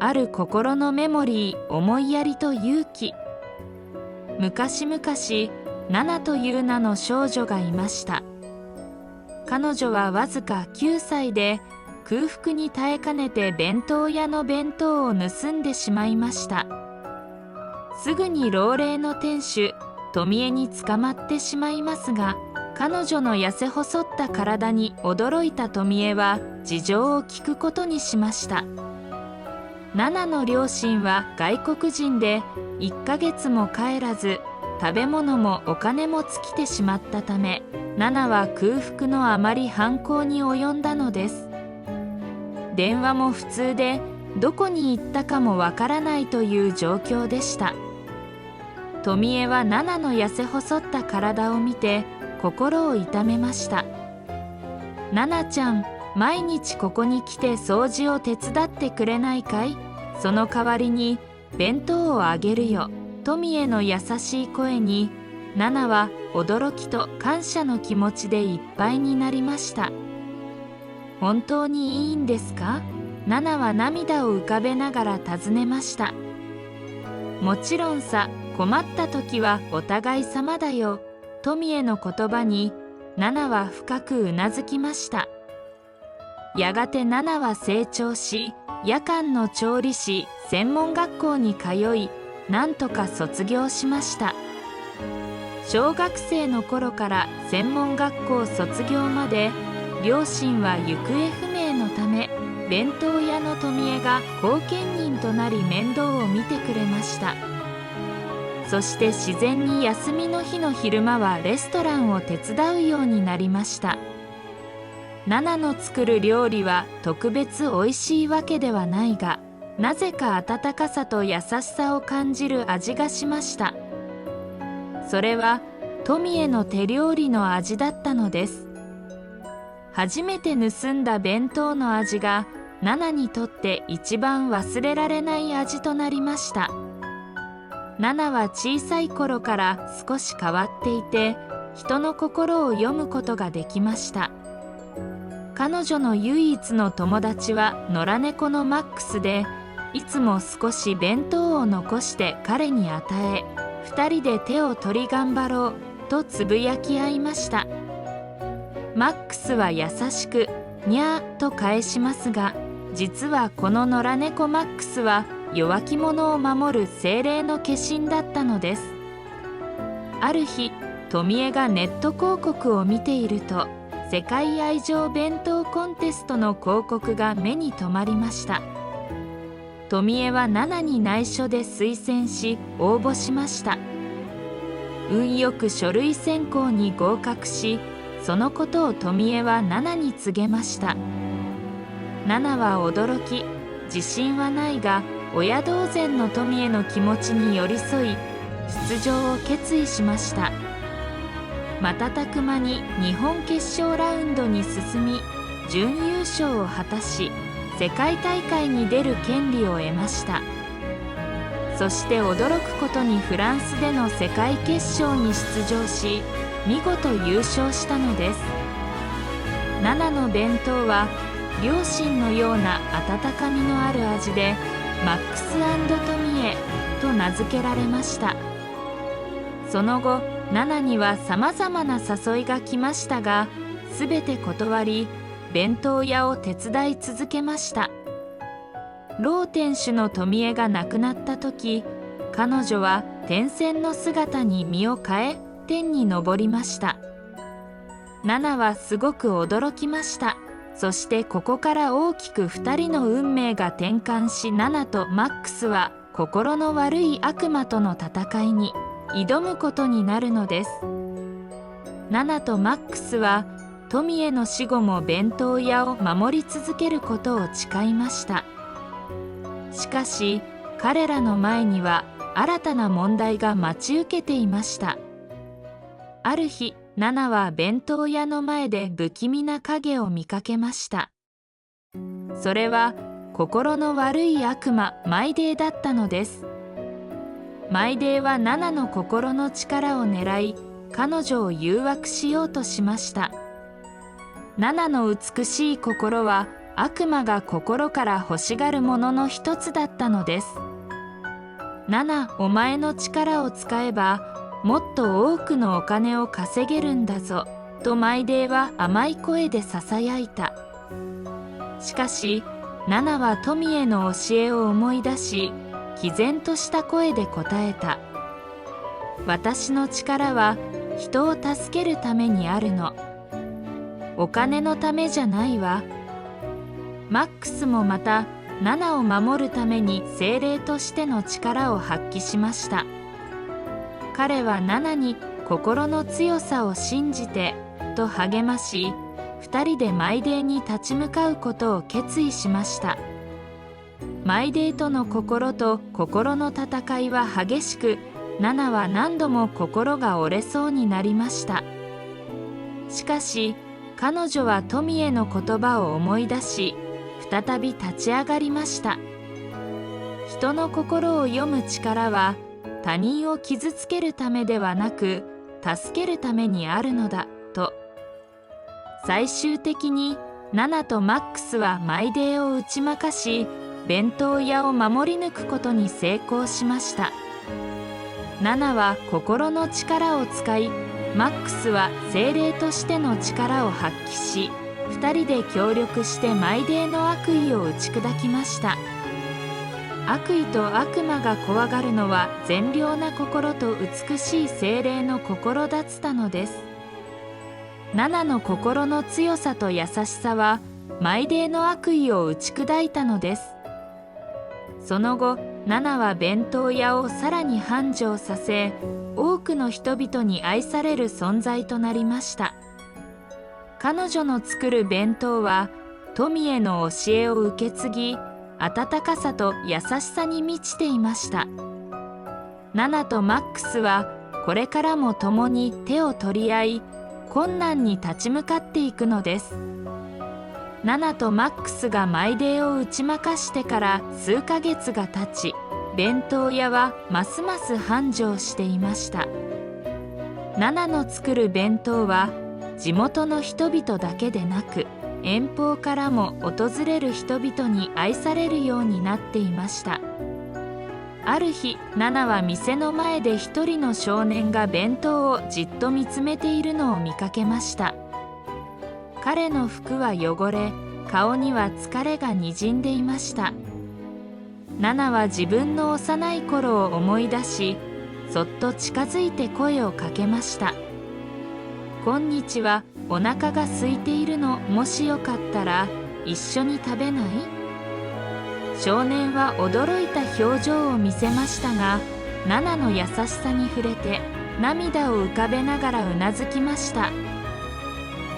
ある心のメモリー、思いやりと勇気。昔々、ナナという名の少女がいました。彼女はわずか9歳で空腹に耐えかねて弁当屋の弁当を盗んでしまいました。すぐに老齢の店主富江に捕まってしまいますが、彼女の痩せ細った体に驚いた富江は事情を聞くことにしました。ナナの両親は外国人で1ヶ月も帰らず、食べ物もお金も尽きてしまったため、ナナは空腹のあまり犯行に及んだのです。電話も不通で、どこに行ったかもわからないという状況でした。富江はナナの痩せ細った体を見て心を痛めました。ナナちゃん、毎日ここに来て掃除を手伝ってくれないかい？その代わりに弁当をあげるよ。富江の優しい声に、ナナは驚きと感謝の気持ちでいっぱいになりました。本当にいいんですか？ナナは涙を浮かべながら尋ねました。もちろんさ、困った時はお互い様だよ。富江の言葉にナナは深くうなずきました。やがてナナは成長し、夜間の調理師専門学校に通い、なんとか卒業しました。小学生の頃から専門学校卒業まで、両親は行方不明のため、弁当屋の富江が後見人となり面倒を見てくれました。そして自然に休みの日の昼間はレストランを手伝うようになりました。ナナの作る料理は特別おいしいわけではないが、なぜか温かさと優しさを感じる味がしました。それは富江の手料理の味だったのです。初めて盗んだ弁当の味がナナにとって一番忘れられない味となりました。ナナは小さい頃から少し変わっていて、人の心を読むことができました。彼女の唯一の友達は野良猫のマックスで、いつも少し弁当を残して彼に与え、二人で手を取り頑張ろうとつぶやき合いました。マックスは優しくにゃーと返しますが、実はこの野良猫マックスは弱き者を守る精霊の化身だったのです。ある日、富江がネット広告を見ていると、世界愛情弁当コンテストの広告が目に留まりました。富江はナナに内緒で推薦し応募しました。運よく書類選考に合格し、そのことを富江はナナに告げました。ナナは驚き、自信はないが親同然の富江の気持ちに寄り添い、出場を決意しました。瞬く間に日本決勝ラウンドに進み、準優勝を果たし、世界大会に出る権利を得ました。そして驚くことにフランスでの世界決勝に出場し、見事優勝したのです。ナナの弁当は両親のような温かみのある味で、マックス&トミエと名付けられました。その後、ナナにはさまざまな誘いが来ましたが、すべて断り、弁当屋を手伝い続けました。老店主の富江が亡くなった時、彼女は天仙の姿に身を変え、天に昇りました。ナナはすごく驚きました。そしてここから大きく2人の運命が転換し、ナナとマックスは心の悪い悪魔との戦いに挑むことになるのです。ナナとマックスは富江の死後も弁当屋を守り続けることを誓いました。しかし彼らの前には新たな問題が待ち受けていました。ある日、ナナは弁当屋の前で不気味な影を見かけました。それは心の悪い悪魔マイデーだったのです。マイデーはナナの心の力を狙い、彼女を誘惑しようとしました。ナナの美しい心は悪魔が心から欲しがるものの一つだったのです。ナナ、お前の力を使えばもっと多くのお金を稼げるんだぞとマイデーは甘い声でささやいた。しかしナナは富への教えを思い出し、毅然とした声で答えた。私の力は人を助けるためにあるの。お金のためじゃないわ。マックスもまたナナを守るために精霊としての力を発揮しました。彼はナナに心の強さを信じてと励まし、2人でマイデーに立ち向かうことを決意しました。マイデーとの心と心の戦いは激しく、ナナは何度も心が折れそうになりました。しかし彼女は富への言葉を思い出し、再び立ち上がりました。人の心を読む力は他人を傷つけるためではなく助けるためにあるのだと。最終的にナナとマックスはマイデーを打ち負かし、弁当屋を守り抜くことに成功しました。ナナは心の力を使い、マックスは精霊としての力を発揮し、2人で協力してマイデーの悪意を打ち砕きました。悪意と悪魔が怖がるのは善良な心と美しい精霊の心だつたのです。ナナの心の強さと優しさはマイデーの悪意を打ち砕いたのです。その後ナナは弁当屋をさらに繁盛させ、多くの人々に愛される存在となりました。彼女の作る弁当は富への教えを受け継ぎ、温かさと優しさに満ちていました。ナナとマックスはこれからも共に手を取り合い、困難に立ち向かっていくのです。ナナとマックスがマイデーを打ち負かしてから数ヶ月が経ち、弁当屋はますます繁盛していました。ナナの作る弁当は地元の人々だけでなく、遠方からも訪れる人々に愛されるようになっていました。ある日、ナナは店の前で一人の少年が弁当をじっと見つめているのを見かけました。彼の服は汚れ、顔には疲れがにじんでいました。ナナは自分の幼い頃を思い出し、そっと近づいて声をかけました。こんにちは、お腹が空いているの、もしよかったら一緒に食べない？少年は驚いた表情を見せましたが、ナナの優しさに触れて涙を浮かべながらうなずきました。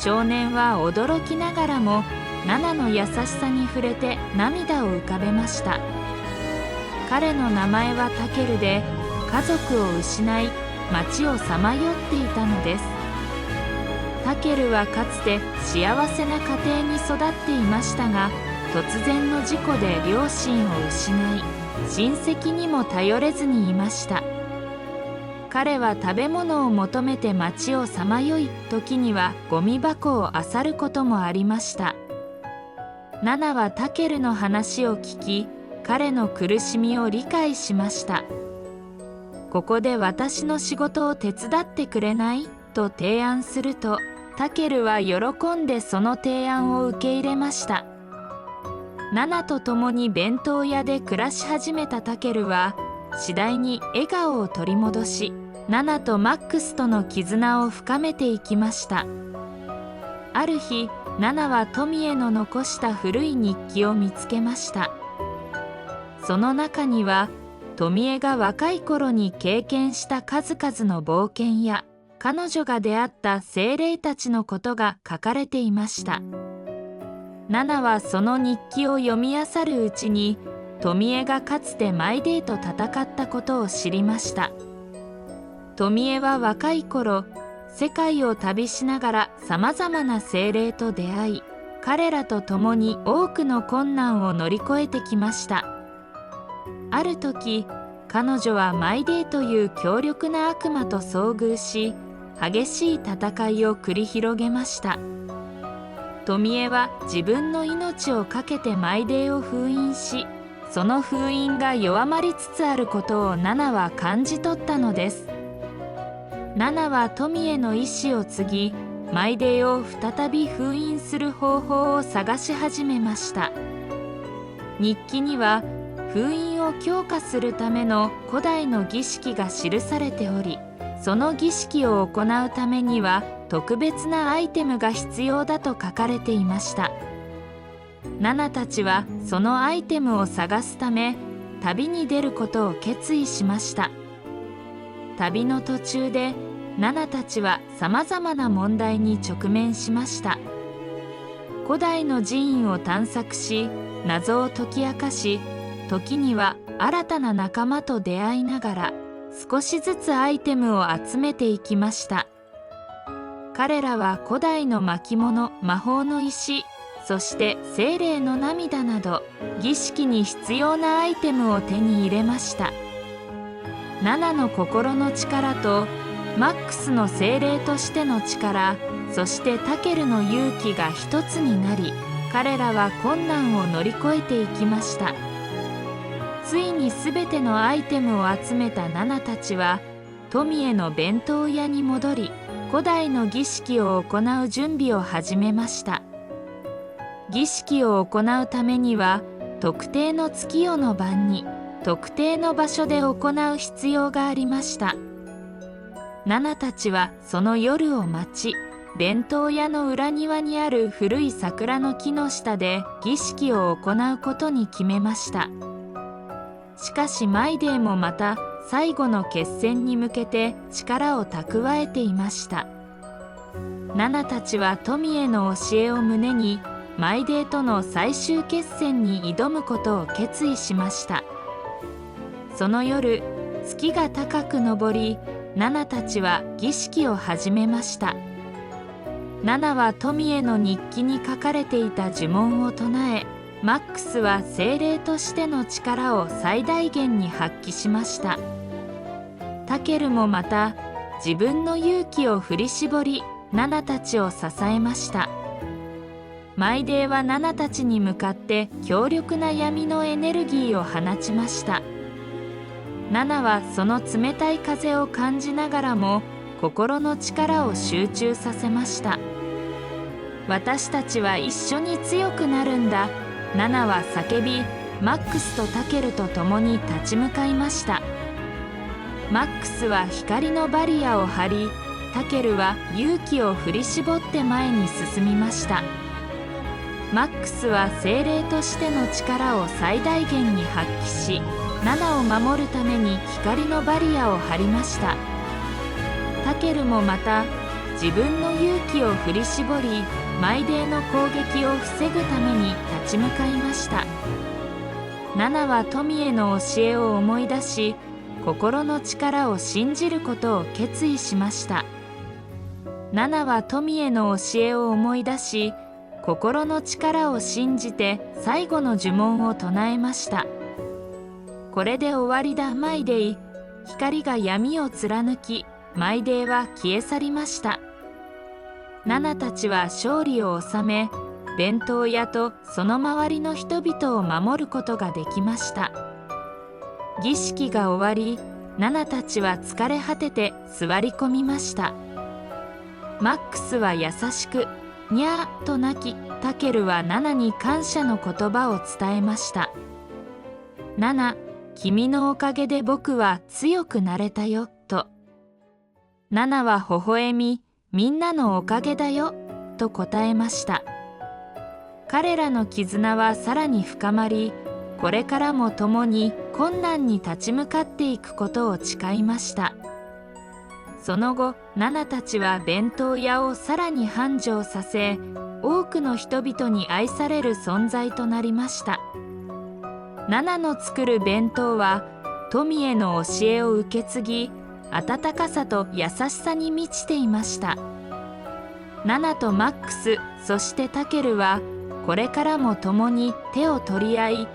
少年は驚きながらもナナの優しさに触れて涙を浮かべました。彼の名前はタケルで、家族を失い町をさまよっていたのです。タケルはかつて幸せな家庭に育っていましたが、突然の事故で両親を失い、親戚にも頼れずにいました。彼は食べ物を求めて町をさまよい、時にはゴミ箱を漁ることもありました。ナナはタケルの話を聞き、彼の苦しみを理解しました。ここで私の仕事を手伝ってくれない？と提案すると、タケルは喜んでその提案を受け入れました。ナナと共に弁当屋で暮らし始めたタケルは、次第に笑顔を取り戻し、ナナとマックスとの絆を深めていきました。ある日、ナナは富への残した古い日記を見つけました。その中には、富江が若い頃に経験した数々の冒険や、彼女が出会った精霊たちのことが書かれていました。ナナはその日記を読み漁るうちに、富江がかつてマイデーと戦ったことを知りました。富江は若い頃、世界を旅しながらさまざまな精霊と出会い、彼らと共に多くの困難を乗り越えてきました。ある時、彼女はマイデーという強力な悪魔と遭遇し、激しい戦いを繰り広げました。富江は自分の命を懸けてマイデーを封印し、その封印が弱まりつつあることをナナは感じ取ったのです。ナナは富江の意志を継ぎ、マイデーを再び封印する方法を探し始めました。日記には封印を強化するための古代の儀式が記されており、その儀式を行うためには特別なアイテムが必要だと書かれていました。ナナたちはそのアイテムを探すため旅に出ることを決意しました。旅の途中でナナたちはさまざまな問題に直面しました。古代の寺院を探索し、謎を解き明かし、時には新たな仲間と出会いながら少しずつアイテムを集めていきました。彼らは古代の巻物、魔法の石、そして精霊の涙など儀式に必要なアイテムを手に入れました。ナナの心の力とマックスの精霊としての力、そしてタケルの勇気が一つになり、彼らは困難を乗り越えていきました。ついに全てのアイテムを集めたナナたちは富江の弁当屋に戻り、古代の儀式を行う準備を始めました。儀式を行うためには特定の月夜の晩に特定の場所で行う必要がありました。ナナたちはその夜を待ち、弁当屋の裏庭にある古い桜の木の下で儀式を行うことに決めました。しかしマイデーもまた最後の決戦に向けて力を蓄えていました。ナナたちは富江の教えを胸にマイデーとの最終決戦に挑むことを決意しました。その夜、月が高く昇り、ナナたちは儀式を始めました。ナナは富江の日記に書かれていた呪文を唱え、マックスは精霊としての力を最大限に発揮しました。タケルもまた自分の勇気を振り絞り、ナナたちを支えました。マイデーはナナたちに向かって強力な闇のエネルギーを放ちました。ナナはその冷たい風を感じながらも心の力を集中させました。私たちは一緒に強くなるんだ、ナナは叫び、マックスとタケルと共に立ち向かいました。マックスは光のバリアを張り、タケルは勇気を振り絞って前に進みました。マックスは精霊としての力を最大限に発揮し、ナナを守るために光のバリアを張りました。タケルもまた自分の勇気を振り絞り、マイデーの攻撃を防ぐために立ち向かいました。ナナは富江の教えを思い出し、心の力を信じることを決意しました。ナナは富江の教えを思い出し、心の力を信じて最後の呪文を唱えました。これで終わりだ、マイデイ。光が闇を貫き、マイデーは消え去りました。ナナたちは勝利を収め、弁当屋とその周りの人々を守ることができました。儀式が終わり、ナナたちは疲れ果てて座り込みました。マックスは優しく、にゃーと泣き、タケルはナナに感謝の言葉を伝えました。ナナ、君のおかげで僕は強くなれたよ、と。ナナは微笑み、みんなのおかげだよ、と答えました。彼らの絆はさらに深まり、これからも共に困難に立ち向かっていくことを誓いました。その後、ナナたちは弁当屋をさらに繁盛させ、多くの人々に愛される存在となりました。ナナの作る弁当は、富江の教えを受け継ぎ、温かさと優しさに満ちていました。ナナとマックス、そしてタケルは、これからも共に手を取り合い、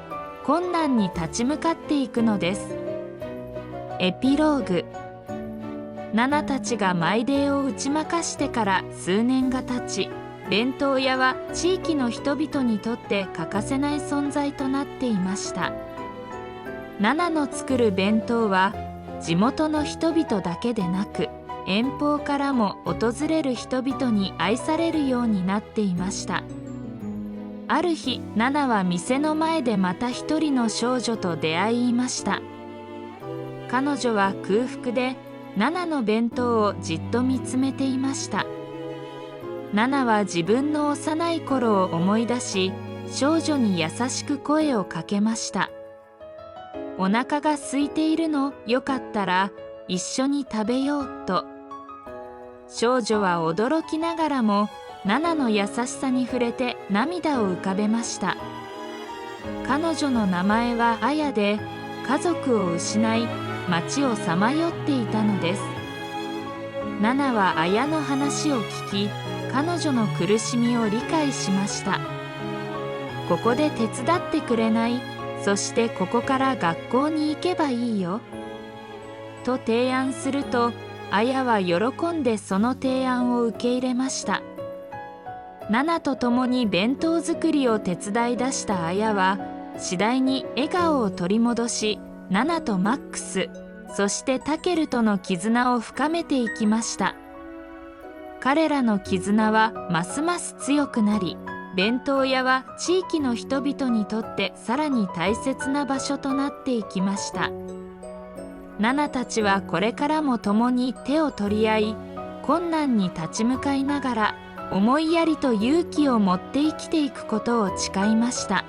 困難に立ち向かっていくのです。エピローグ。ナナたちがマイデーを打ち負かしてから数年が経ち、弁当屋は地域の人々にとって欠かせない存在となっていました。ナナの作る弁当は地元の人々だけでなく、遠方からも訪れる人々に愛されるようになっていました。ある日、ナナは店の前でまた一人の少女と出会いました。彼女は空腹でナナの弁当をじっと見つめていました。ナナは自分の幼い頃を思い出し、少女に優しく声をかけました。お腹が空いているの？よかったら一緒に食べようと。少女は驚きながらもナナの優しさに触れて涙を浮かべました。彼女の名前はアヤで、家族を失い町をさまよっていたのです。ナナはアヤの話を聞き、彼女の苦しみを理解しました。ここで手伝ってくれない？そしてここから学校に行けばいいよ。と提案すると、アヤは喜んでその提案を受け入れました。ナナと共に弁当作りを手伝い出したアヤは、次第に笑顔を取り戻し、ナナとマックス、そしてタケルとの絆を深めていきました。彼らの絆はますます強くなり、弁当屋は地域の人々にとってさらに大切な場所となっていきました。ナナたちはこれからも共に手を取り合い、困難に立ち向かいながら思いやりと勇気を持って生きていくことを誓いました。